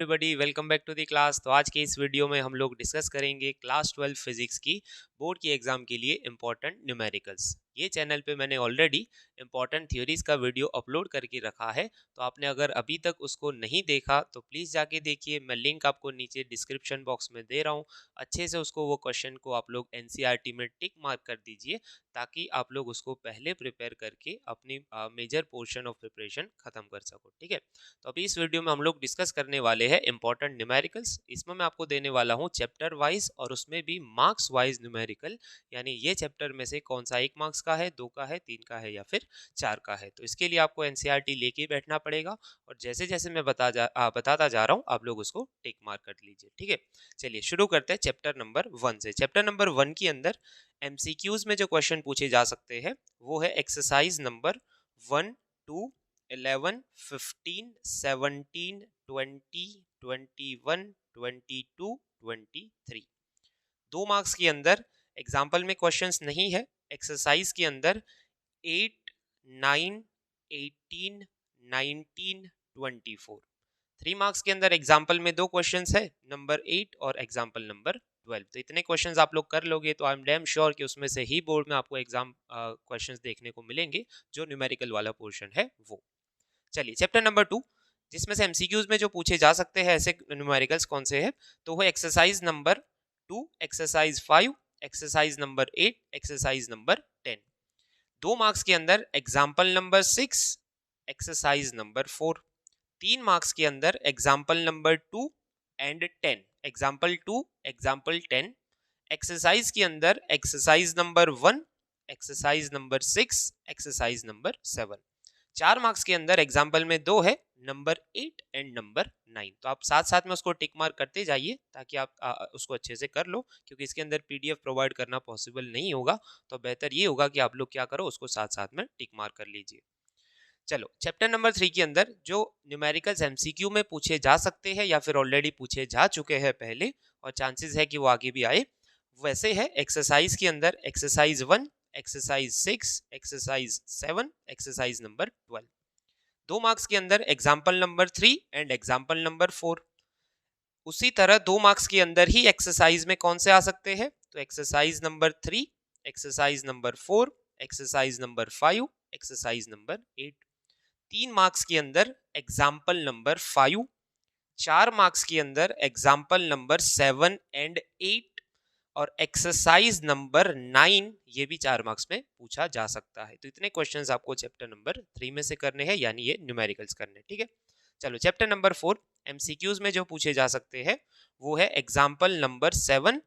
Everybody welcome back to the class. तो आज के इस वीडियो में हम लोग डिस्कस करेंगे क्लास 12 फिजिक्स की बोर्ड की एग्जाम के लिए इंपॉर्टेंट न्यूमेरिकल्स। ये चैनल पे मैंने ऑलरेडी इंपॉर्टेंट थ्योरीज का वीडियो अपलोड करके रखा है, तो आपने अगर अभी तक उसको नहीं देखा तो प्लीज़ जाके देखिए। मैं लिंक आपको नीचे डिस्क्रिप्शन बॉक्स में दे रहा हूँ। अच्छे से उसको वो क्वेश्चन को आप लोग एनसीईआरटी में टिक मार्क कर दीजिए, ताकि आप लोग उसको पहले प्रिपेयर करके अपनी मेजर पोर्शन ऑफ प्रिपरेशन खत्म कर सको। ठीक है, तो अभी इस वीडियो में हम लोग डिस्कस करने वाले हैं इंपॉर्टेंट न्यूमेरिकल्स। इसमें मैं आपको देने वाला हूं चैप्टर वाइज और उसमें भी मार्क्स वाइज न्यूमेरिकल, यानी ये चैप्टर में से कौन सा 1 मार्क्स का है, 2 का है, 3 का है या फिर 4 का है। तो इसके लिए आपको एनसीईआरटी लेके बैठना पड़ेगा और जैसे जैसे मैं बताता जा रहा हूँ आप लोग उसको टिक मार्क कर लीजिए। ठीक है, चलिए शुरू करते हैं चैप्टर नंबर 1 से। चैप्टर नंबर 1 के अंदर एमसीक्यूज में जो क्वेश्चन पूछे जा सकते हैं वो है एक्सरसाइज नंबर 1, 2, 11, 15, 17, 20, 21, 22, 23। 2 मार्क्स के अंदर एग्जाम्पल में क्वेश्चंस नहीं है। एक्सरसाइज के अंदर 8, 9, 18, 19, 24। 3 मार्क्स के अंदर एग्जाम्पल में 2 क्वेश्चंस है, नंबर 8 और एग्जाम्पल नंबर 12। तो इतने क्वेश्चंस आप लोग कर लोगे तो आई एम डैम श्योर कि उसमें से ही बोर्ड में आपको एग्जाम क्वेश्चंस देखने को मिलेंगे जो न्यूमेरिकल वाला पोर्शन है वो। चलिए चैप्टर नंबर 2, जिसमें से एमसीक्यूज में जो पूछे जा सकते हैं ऐसे न्यूमेरिकल्स कौन से हैं, तो वो exercise number 2, exercise 5, exercise number 8, exercise number 10। 2 marks के अंदर example number 6, exercise number 4। 3 marks के अंदर example number 2 and 10, example 2, example 10। Exercise के अंदर exercise number 1, exercise number 6, exercise number 7। 4 marks के अंदर एग्जाम्पल में 2 है, नंबर 8 एंड नंबर 9। तो आप साथ साथ में उसको टिक मार्क करते जाइए ताकि आप उसको अच्छे से कर लो, क्योंकि इसके अंदर पीडीएफ प्रोवाइड करना पॉसिबल नहीं होगा। तो बेहतर ये होगा कि आप लोग क्या करो, उसको साथ साथ में टिक मार्क कर लीजिए। चलो चैप्टर नंबर 3 के अंदर जो न्यूमेरिकल्स एमसीक्यू में पूछे जा सकते हैं या फिर ऑलरेडी पूछे जा चुके हैं पहले और चांसेस है कि वो आगे भी आए, वैसे है एक्सरसाइज के अंदर exercise 1, exercise 6, exercise 7, exercise number 12। 2 marks के अंदर example number 3 and example number 4। उसी तरह 2 मार्क्स के अंदर ही एक्सरसाइज में कौन से आ सकते हैं, तो exercise number 3, exercise number 4, exercise number 5, exercise number 8। 3 marks के अंदर एग्जाम्पल नंबर 5, 4 मार्क्स के अंदर एग्जाम्पल नंबर 7 एंड 8 और एक्सरसाइज नंबर 9, ये भी 4 मार्क्स में पूछा जा सकता है। तो इतने क्वेश्चंस आपको चैप्टर नंबर 3 में से करने हैं, यानी ये न्यूमेरिकल्स करने। ठीक है, चलो चैप्टर नंबर 4 एमसीक्यूज में जो पूछे जा सकते हैं वो है एग्जाम्पल नंबर 7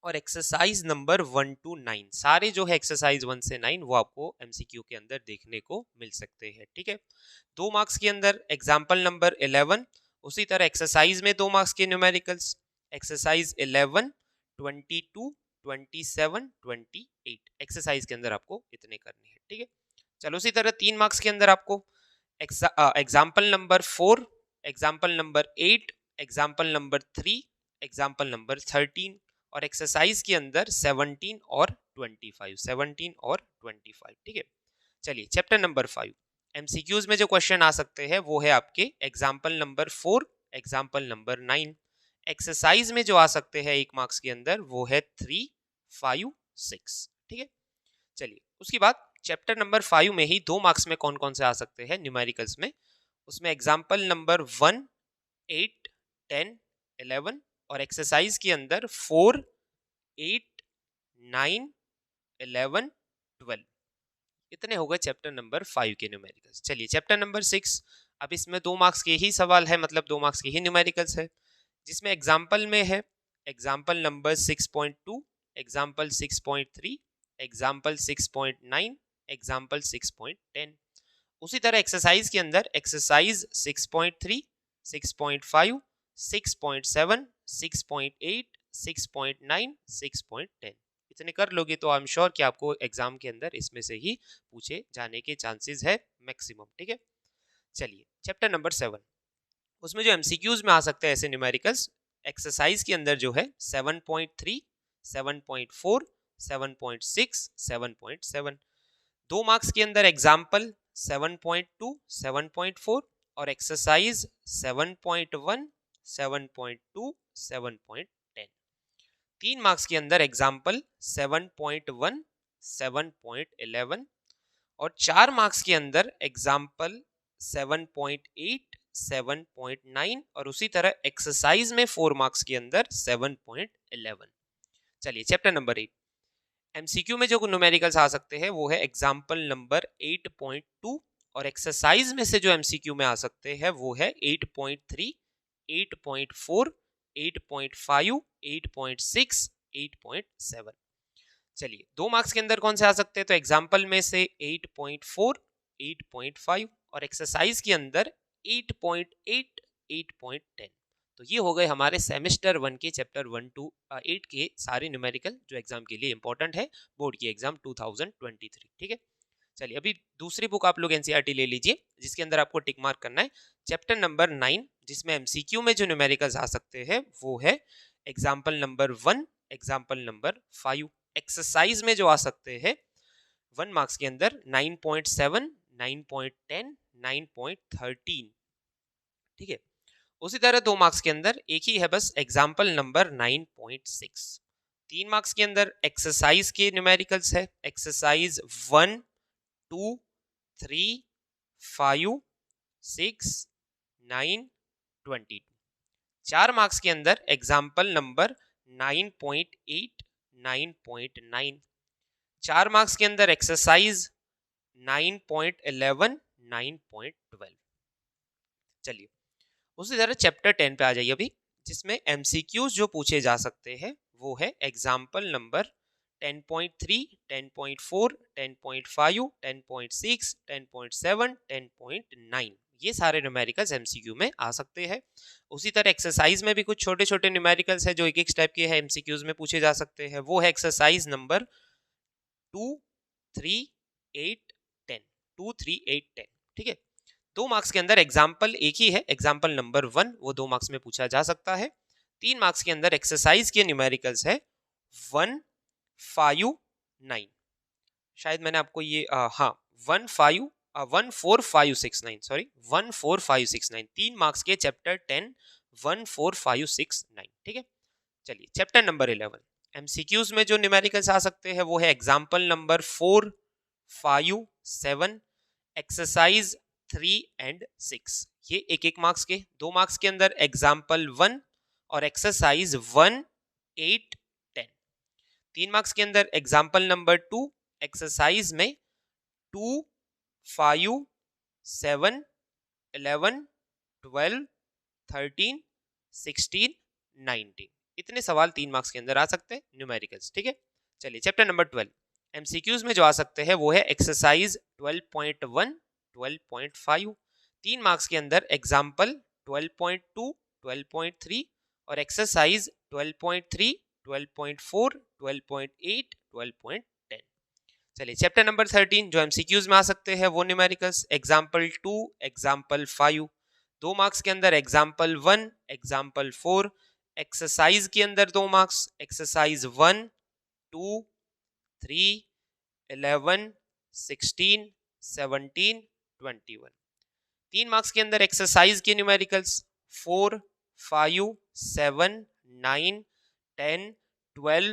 और एक्सरसाइज नंबर 1 to 9। सारे जो है एक्सरसाइज 1 से 9 वो आपको एमसीक्यू के अंदर देखने को मिल सकते हैं। ठीक है, 2 मार्क्स के अंदर एग्जाम्पल नंबर 11, उसी तरह एक्सरसाइज में 2 मार्क्स के न्यूमेरिकल्स, एक्सरसाइज 11, 22, 27, 28। एक्सरसाइज के अंदर आपको इतने करने हैं। ठीक है, चलो उसी तरह 3 मार्क्स के अंदर आपको example number 4, example number 8, example number 3, example number 13 और एक्सरसाइज के अंदर 17 और 25, 17 और 25। ठीक है, चलिए चैप्टर नंबर 5 एमसीक्यूज में जो क्वेश्चन आ सकते हैं वो है आपके example number 4, example number 9। Exercise में जो आ सकते हैं 1 मार्क्स के अंदर वो है 3, 5, 6। ठीक है, चलिए उसके बाद चैप्टर नंबर 5 में ही 2 मार्क्स में कौन कौन से आ सकते हैं न्यूमेरिकल्स में, उसमें एग्जाम्पल नंबर 1, 8, 10, 11 और एक्सरसाइज के अंदर 4, 8, 9, 11, 12। इतने हो गए चैप्टर नंबर 5 के न्यूमेरिकल्स। चलिए चैप्टर नंबर 6, अब इसमें 2 मार्क्स के ही सवाल है, मतलब 2 मार्क्स के ही न्यूमेरिकल्स है, जिसमें एग्जाम्पल में है example number 6.2, example 6.3, example 6.9, example 6.10। उसी तरह एक्सरसाइज के अंदर एक्सरसाइज 6.3, 6.5, 6.7, 6.8, 6.9, 6.10। इतने कर लोगे तो आई एम श्योर कि आपको एग्जाम के अंदर इसमें से ही पूछे जाने के चांसेस है मैक्सिमम। ठीक है, चलिए चैप्टर नंबर 7, उसमें जो एमसीक्यूज में आ सकते हैं ऐसे न्यूमेरिकल्स, एक्सरसाइज के अंदर जो है 7.3, 7.4, 7.6, 7.7। 2 मार्क्स के अंदर एग्जाम्पल 7.2, 7.4 और एक्सरसाइज 7.1, 7.2, 7.10। 3 मार्क्स के अंदर एग्जाम्पल 7.1, 7.11 और 4 मार्क्स के अंदर एग्जाम्पल 7.8, 7.9 और उसी तरह एक्सरसाइज में 4 मार्क्स के अंदर 7.11। चलिए चैप्टर नंबर 8 एमसीक्यू में जो न्यूमेरिकल्स आ सकते हैं वो है एग्जाम्पल नंबर 8.2 और एक्सरसाइज में से जो एमसीक्यू में आ सकते हैं वो है 8.3, 8.4, 8.5, 8.6, 8.7। चलिए 2 मार्क्स के अंदर कौन से आ सकते हैं, तो एग्जाम्पल में से 8.4, 8.5 और एक्सरसाइज के अंदर 8.8, 8.10। तो ये हो गए हमारे सेमेस्टर 1 के चैप्टर 1 to 8 के सारे न्यूमेरिकल जो एग्जाम के लिए इंपॉर्टेंट है बोर्ड की एग्जाम 2023। ठीक है, चलिए अभी दूसरी बुक आप लोग एनसीईआरटी ले लीजिए जिसके अंदर आपको टिक मार्क करना है चैप्टर नंबर 9 जिसमें एमसीक्यू में जो न्यूमेरिकल्स आ सकते हैं वो है example number 1, example number 5। Exercise में जो आ सकते हैं 1 मार्क्स के अंदर 9.7, 9.10, 9.13। ठीक है, उसी तरह 2 मार्क्स के अंदर एक ही है बस एग्जाम्पल नंबर 9.6। 3 मार्क्स के अंदर एक्सरसाइज के न्यूमेरिकल्स है एक्सरसाइज 1, 2, 3, 5, 6, 9, 22। 4 मार्क्स के अंदर एग्जाम्पल नंबर 9.8, 9.9। 4 मार्क्स के अंदर एक्सरसाइज 9.11, 9.12। चलिए उसी तरह चैप्टर 10 पे आ जाइए अभी जिसमें एमसीक्यूज जो पूछे जा सकते हैं वो है एग्जाम्पल नंबर 10.3, 10.4, 10.5, 10.6, 10.7, 10.9। ये सारे न्यूमेरिकल्स एमसीक्यू में आ सकते हैं। उसी तरह एक्सरसाइज में भी कुछ छोटे छोटे न्यूमेरिकल्स है जो एक टाइप के है एमसीक्यूज में पूछे जा सकते हैं। वो है एक्सरसाइज नंबर 2, 3, 8, 10, 2, 3, 8, 10। ठीक है, 2 मार्क्स के अंदर एग्जाम्पल एक ही है एग्जाम्पल नंबर 1, वो 2 मार्क्स में पूछा जा सकता है। 3 मार्क्स के अंदर एक्सरसाइज के न्यूमेरिकल्स है 1, 5, 9। शायद मैंने आपको ये 1, 4, 5, 6, 9 सॉरी 1, 4, 5, 6, 9 3 मार्क्स के चैप्टर 10 1, 4, 5, 6, 9। ठीक है, चलिए चैप्टर नंबर 11 एमसीक्यूज में जो न्यूमेरिकल्स आ सकते हैं वो है एग्जाम्पल नंबर 4, 5, 7, एक्सरसाइज 3 and 6। ये एक मार्क्स के। 2 मार्क्स के अंदर एग्जाम्पल 1 और एक्सरसाइज 1, 8, 10। 3 मार्क्स के अंदर एग्जाम्पल नंबर 2 एक्सरसाइज में 2, 5, 7, 11, 12, 13, 16, 19। इतने सवाल 3 मार्क्स के अंदर आ सकते हैं न्यूमेरिकल्स। ठीक है, चलिए चैप्टर नंबर 12 एमसीक्यूज में जो आ सकते हैं वो है एक्सरसाइज 12.1, 12.5। 3 मार्क्स के अंदर एग्जाम्पल 12.2, 12.3 और एक्सरसाइज 12.3, 12.4, 12.8, 12.10। चलिए चैप्टर नंबर 13 जो एमसीक्यूज में आ सकते हैं वो न्यूमेरिकल्स एग्जाम्पल 2, एग्जाम्पल 5। 2 मार्क्स के अंदर एग्जाम्पल 1, एग्जाम्पल 4। एक्सरसाइज के अंदर 2 मार्क्स एक्सरसाइज 1, 2, 3, 11, 16, 17, 21। 3 मार्क्स के अंदर एक्सरसाइज के न्यूमेरिकल्स 4, 5, 7, 9, 10, 12,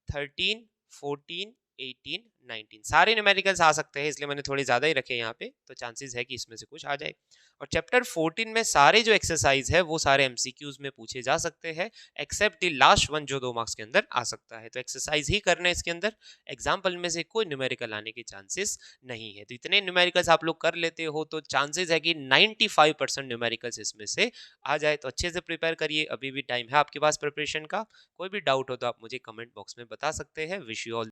13, 14, 18, 19। सारे न्यूमेरिकल्स आ सकते हैं इसलिए मैंने थोड़े ज्यादा ही रखे यहाँ पे, तो चांसेस है कि इसमें से कुछ आ जाए। और चैप्टर 14 में सारे जो एक्सरसाइज है वो सारे एमसीक्यूज में पूछे जा सकते हैं एक्सेप्ट द लास्ट वन जो 2 मार्क्स के अंदर आ सकता है। तो एक्सरसाइज ही करना है इसके अंदर, एग्जाम्पल में से कोई न्यूमेरिकल आने के चांसेस नहीं है। तो इतने न्यूमेरिकल्स आप लोग कर लेते हो तो चांसेस है कि 95% न्यूमेरिकल्स इसमें से आ जाए। तो अच्छे से प्रिपेयर करिए, अभी भी टाइम है आपके पास प्रिपरेशन का। कोई भी डाउट हो तो आप मुझे कमेंट बॉक्स में बता सकते हैं। Wish you all